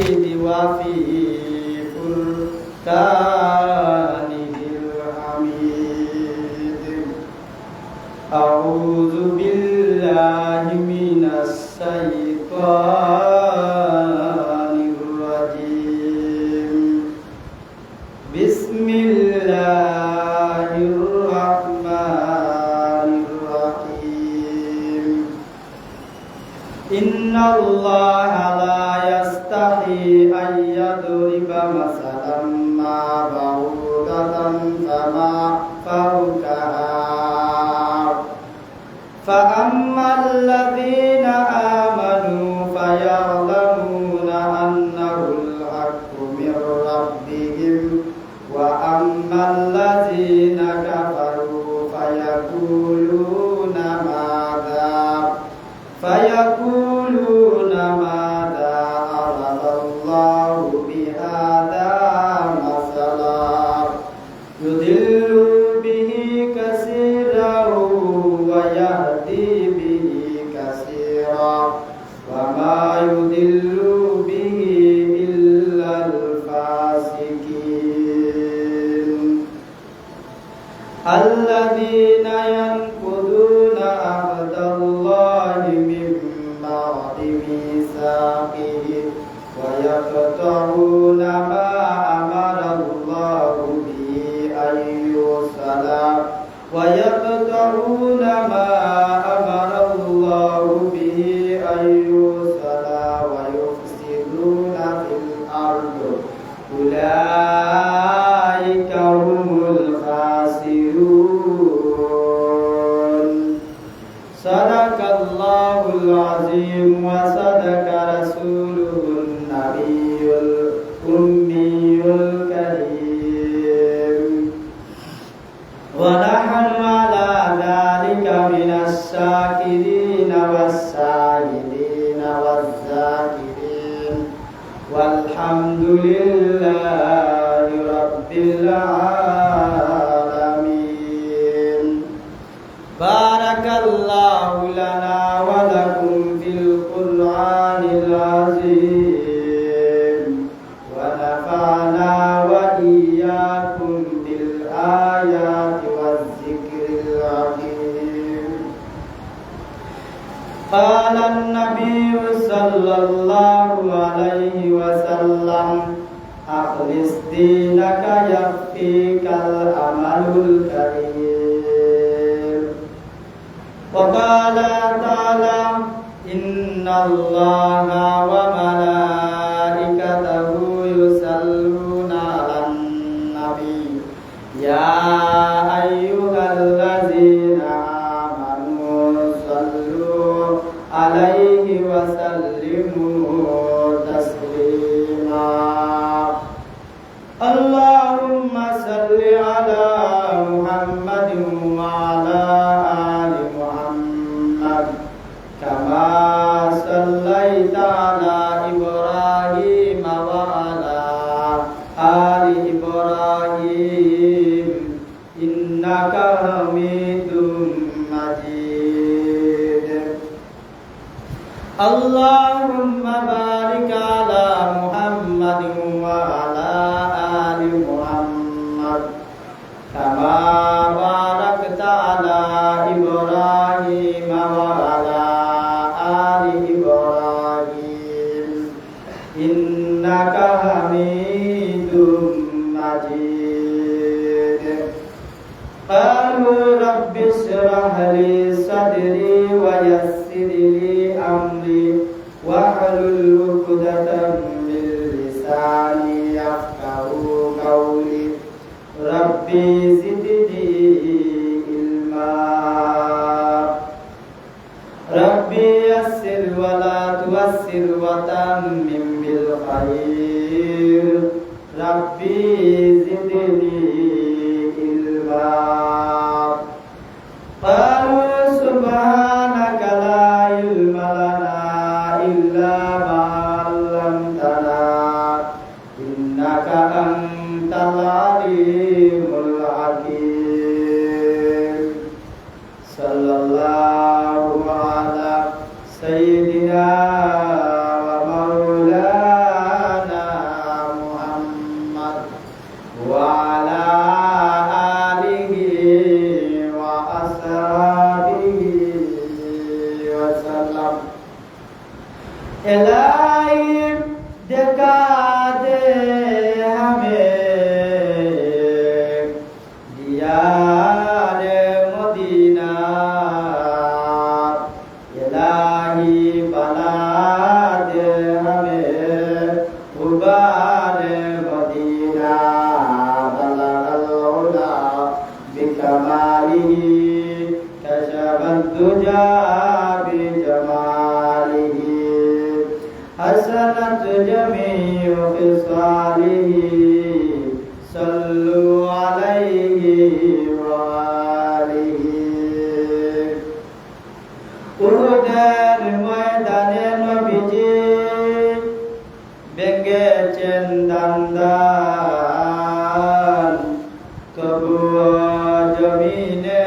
المجيد وفي فرقانه الحميد أعوذ بالله من الشيطان الرجيم بسم الله الرحمن الرحيم إن الله لا يستحي أن يضرب مثلا ما بعوضة فما فوقها فأما الذين آمنوا فيعلمون أنه الحق من ربهم وأما الذين كفروا فيقولون ماذا أراد الله بهذا مثلا يضل به كثيرا ويهدي به كثيرا وما يضل به إلا الفاسقين الذين ينقضون عهد الله من بعد ميثاقه ويقطعون ما أمر الله به أن يوصل ويفسدون في الأرض أولئك هم الخاسرون صدق الله العظيم وصدق رسوله النبي الأمي الكريم ونحن على ذلك من الشاكرين والشاهدين والذاكرين والحمد لله رب العالمين بارك الله لنا ولكم في القرآن العظيم ونفعنا وإياكم بالآيات والذكر الحكيم قال النبي صلى الله عليه وسلم أخلص دينك يكفيك العمل الكريم وقال تعالى إن الله وملائكته يصلون على النبي يا أيها الذين آمنوا صلوا عليه وسلموا تسليما اللهم صل على محمد وعلى آل محمد كما صليت على إبراهيم وعلى آل إبراهيم إنك حميد مجيد اللهم بارك على محمد وعلى آل محمد كما باركت على إبراهيم وعلى آل إبراهيم إنك حميد مجيد قالوا رب اشرح لي صدري ويسر لي أمري واحلل عقدة من لساني يفقهوا قولي ربي زدني علما ربي يسر ولا توسر وتمم بالخير ربي زدني علما قالوا سبحانك لا علم لنا إلا ما علمتنا إنك أنت العليم الحكيم صلى الله على سيدنا ومولانا देखा दे हमें दियार मदीना इलाही बना दे हमें उबार मदीना बलगल उला बिकमालिही कशफत दुजा बिजमालिही हसनत जमीउ खिसालिही सल्लु अलैहि व आलिहि उहुদের ময়দানে নবীজি ভেঙেছেন দান্দান তবুও জমিনে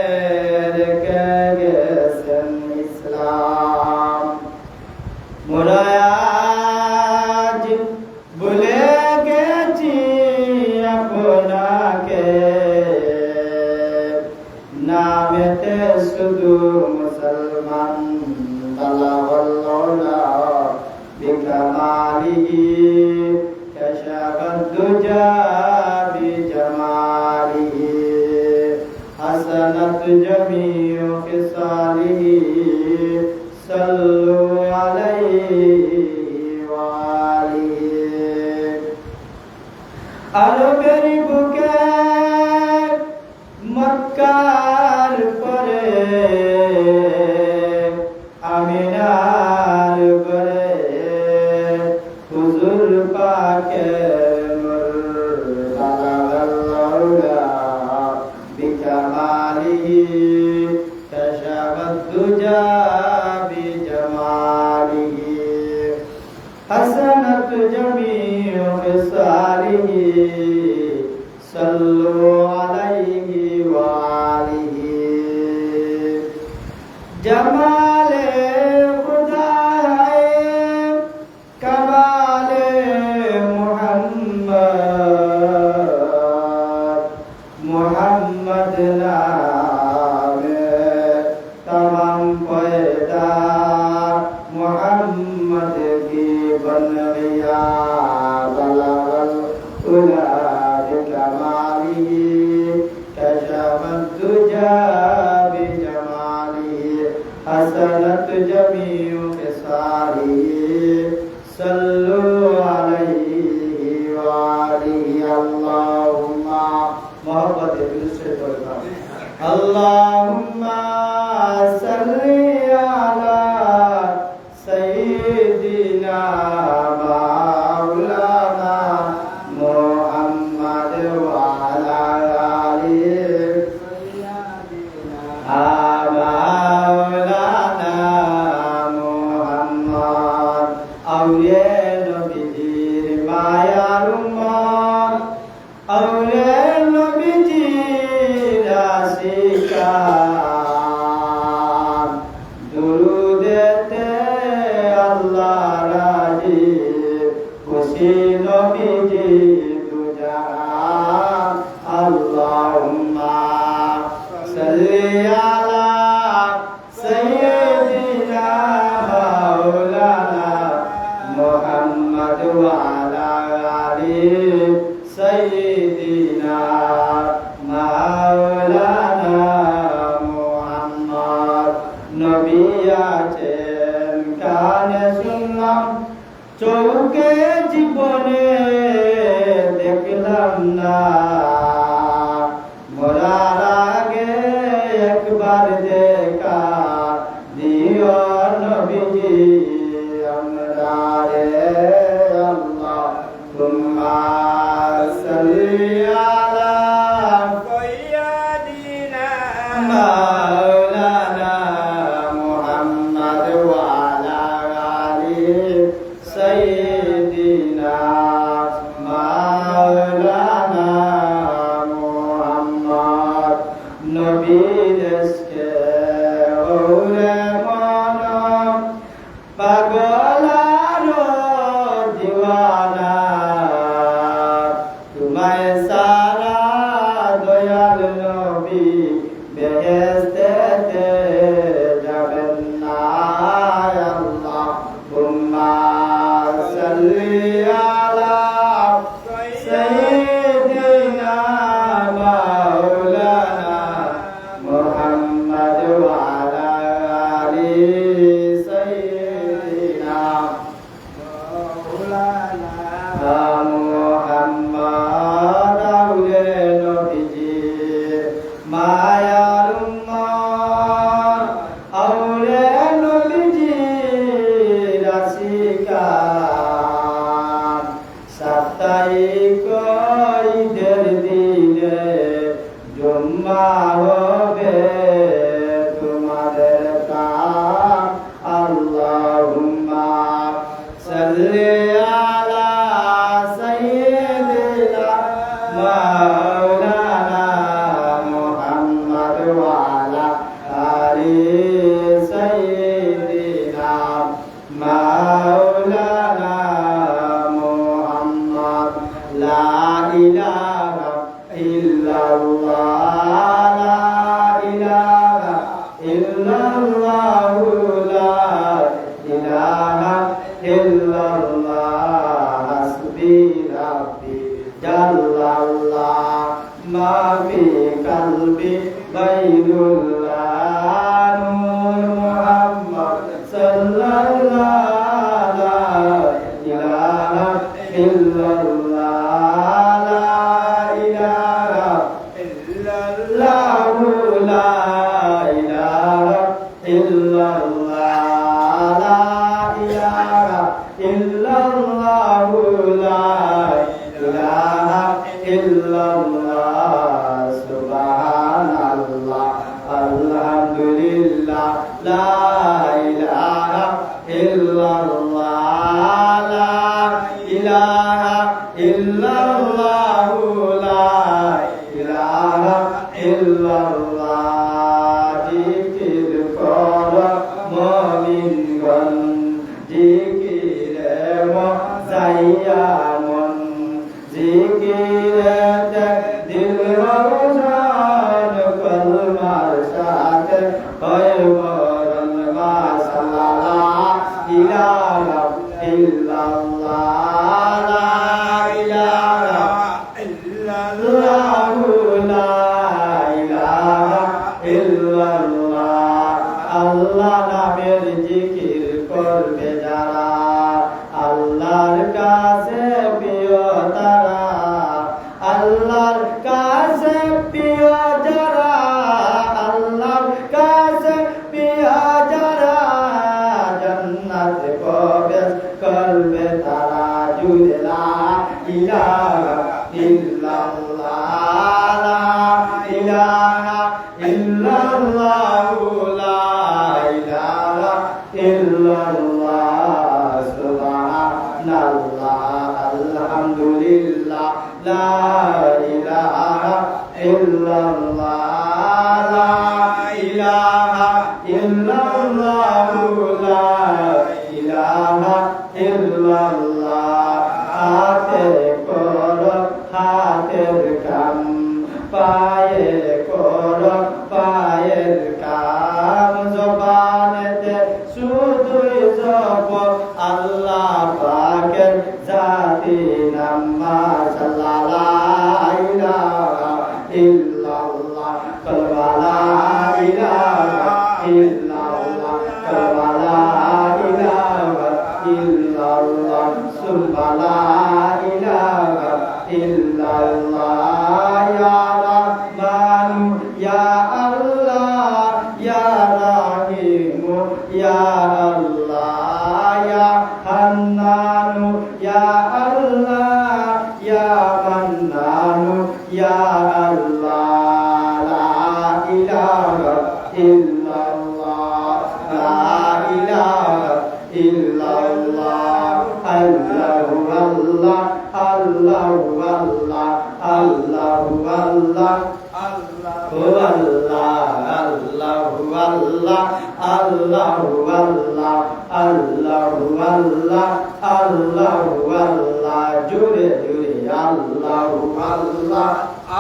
রেখে গেছেন ইসলাম মোরা আজ ভুলে গেছি আপনাকে নামেতে শুধু মুসলমান তালাওয়াল্লাহ বিকামালিহি কাশাফাদ দুজা বিজামালিহি হাসানাত জামিউ খিসালিহি সাল্লু আলাইহি ওয়া আলিহি আরবের বুকে মক্কার পরে আমিনার ঘরে হুজুর পাকের নূর বালাগাল্লাহ বিকামালিহি কাশাফাদ দুজা বিজামালিহি হাসানাত জামিউ খিসালিহি সাল্লু আলাইহি ওয়া আলিহি জামালে খুদা है कमाले मोहम्मद नामे तमाम पैदा मोहम्मद की बन गया बलगल उला बिकमालिही कशफत दुजा बिजमालिही हसनत जमीउ खिसालिही सल्लु अलैहि व आलिहि अल्लाहुम्मा मोहब्बत दिल से पढ़ना अल्लाहुम्मा सल्ली अला सय्यिदिना मौलाना मुहम्मद व अला आलिहि मौलाना मुहम्मद औलिया नबीजीर मायार उम्मत औलिया नबीजीर आशिकान दुरूदेते अल्लाह राजी खुशी नबीजी दुजान अल्लाहुम्मा सल्ली अला सय्यिदिना मौलाना मुहम्मद व अला आलिहि सय्यिदिना मौलाना मुहम्मद नबी আছেন কানে শুনলাম চোখে জীবনে দেখলাম না মরার আগে একবার দেখা দিও নবীজি আমরা রে আল্লাহ তুম্মা সাল্লি আলা সাইয়্যিদিনা মাওলানা মুহাম্মদ ওয়া আলা আলিহি সাইয়্যিদিনা মাওলানা মুহাম্মদ নবী দেশকে ওরে মনা পাগল আর দিওয়ানা তোমায় সারা দয়াল নবী বেহেশতে যাবেন না আল্লাহুম্মা ربي ربي جل الله ما في قلبي غير الله نور محمد صلى الله لا إله إلا الله لا إله إلا الله لا إله إلا الله لا إله إلا الله لا إله إلا الله سبحان الله الحمد لله لا إله إلا الله لا إله إلا الله لا إله إلا الله জিকির কর মুমিনগণ জিকিরে মজাইয়া মন জিকিরে দিল রোশন কলমার সাথে হয় মরণ মাশাআল্লাহ ইলাহা ইল্লাল্লাহ লা ইলাহা ইল্লাল্লাহ লা ইলাহা ইল্লাল্লাহ আল্লাহ নামের জিকির করবে যারা আল্লাহর কাছে প্রিয় তারা আল্লাহর কাছে প্রিয় যারা আল্লাহর কাছে প্রিয় যারা জান্নাত প্রবেশ করবে তারা জুড়ে লা ইলাহা ইল্লাল্লাহ লা ইলাহা ইল্লাল্লাহ লা ইলাহা ইল্লাল্লাহ সুবহানাল্লাহ আলহামদুলিল্লাহ লা ইলাহা ইল্লাল্লাহ লা ইলাহা ইল্লাল্লাহ লা ইলাহা ইল্লাল্লাহ হাতে কর হাতের কাম পায়ে কর পায়ের কাম জবানেতে শুধুই জপ আল্লাহ পাকের জাতি নাম মাশাআল্লাহ লা ইলাহা ইল্লাল্লাহ কলমা লা ইলাহা ইল্লাল্লাহ কলমা লা ইলাহা ইল্লাল্লাহ সুবহান লা ইলাহা ইল্লাল্লাহ ইয়া রহমান ইয়া আল্লাহ ইয়া রহিম ইয়া আল্লাহ ইয়া হান্নান ইয়া আল্লাহ ইয়া মান্নান ইয়া আল্লাহ লা ইলাহা ইল্লাল্লাহ লা ইলাহা ইল্লাল্লাহ আল্লাহু আল্লাহ আল্লাহু আল্লাহ আল্লাহু আল্লাহ আল্লাহু আল্লাহ আল্লাহু আল্লাহ আল্লাহু আল্লাহ আল্লাহু আল্লাহ জুড়ে জুড়ে আল্লাহু আল্লাহ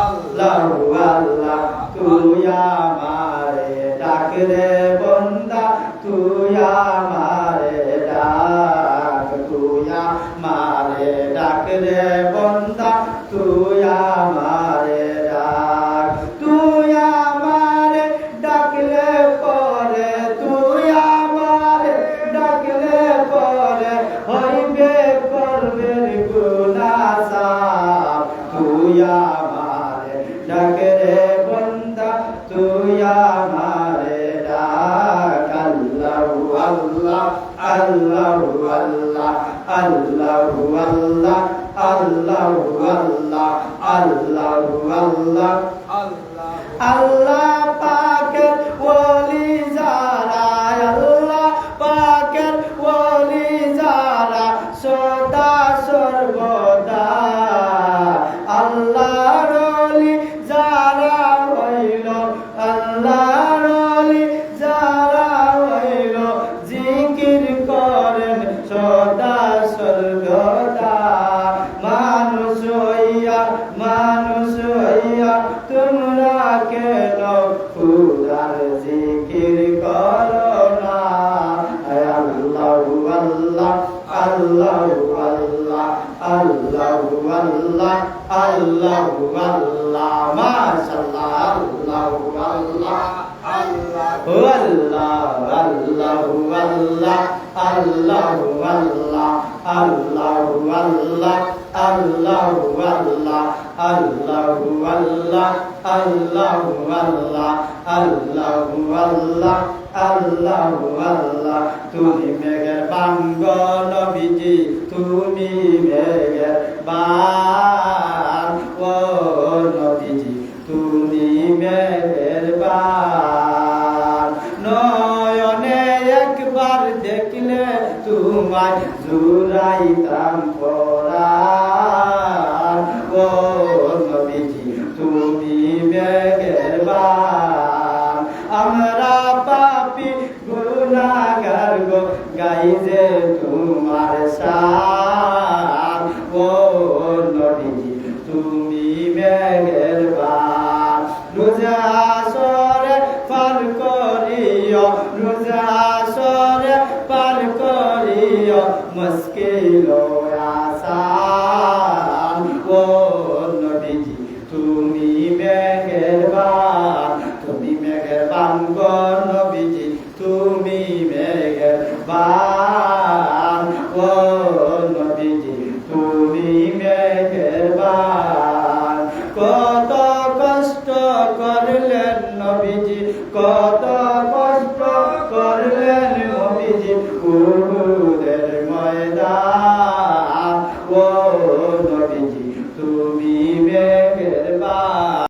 আল্লাহু আল্লাহ তুই আমারে ডাক রে বন্দা তুই আমারে ডাক তুই আমারে ডাক রে বন্দা তুই আমারে ডাক তুই আমারে ডাকলে পরে তুই আমারে ডাকলে পরে হইবে করবে গুনাহ সাফ তুই আমারে ডাক রে বন্দা তুই আমারে ডাক আল্লাহু আল্লাহ আল্লাহু আল্লাহ আল্লাহু আল্লাহ আল্লাহু আল্লাহ আল্লাহু আল্লাহ আল্লাহ পাকের ওলি যারা আল্লাহ পাকের ওলি যারা সদা সর্বদা আল্লাহর ওলি যারা হইল আল্লাহর ওলি যারা হইল জিকির করেন সদা সর্বদা মানুষ হইয়া তোমরা কেন খুদার জিকির করো না আল্লাহু আল্লাহ আল্লাহু আল্লাহ আল্লাহু আল্লাহ আল্লাহু আল্লাহ মাশাআল্লাহ আল্লাহু আল্লাহ আল্লাহু আল্লাহ আল্লাহু আল্লাহ আল্লাহু আল্লাহ আল্লাহু আল্লাহ আল্লাহু আল্লাহ আল্লাহু আল্লাহ আল্লাহু আল্লাহ আল্লাহু আল্লাহ আল্লাহু আল্লাহ তুমি মেঘের বাঙ্গ নবীজি তুমি মেঘের বান ও নবীজি তুমি মেঘের বান নয়নে একবার দেখলে তোমায় জুড়াইতাম পরাণ ও নবীজি তুমি মেঘের বান আমরা পাপী গুনাহগার গো গাই যে তোমার শান ও নবীজি তুমি মেঘের বান রোজা আসরে পার করিও রোজা আসরে পার করিও মুশকিল আসান ও নবীজি তুমি মেঘের বান তুমি মেঘের বান গো নবীজি তুমি মেঘের বান ও নবীজি তুমি মেঘের বান কত কষ্ট করলেন নবীজি কত কষ্ট করলেন নবীজি উহুদের ময়দান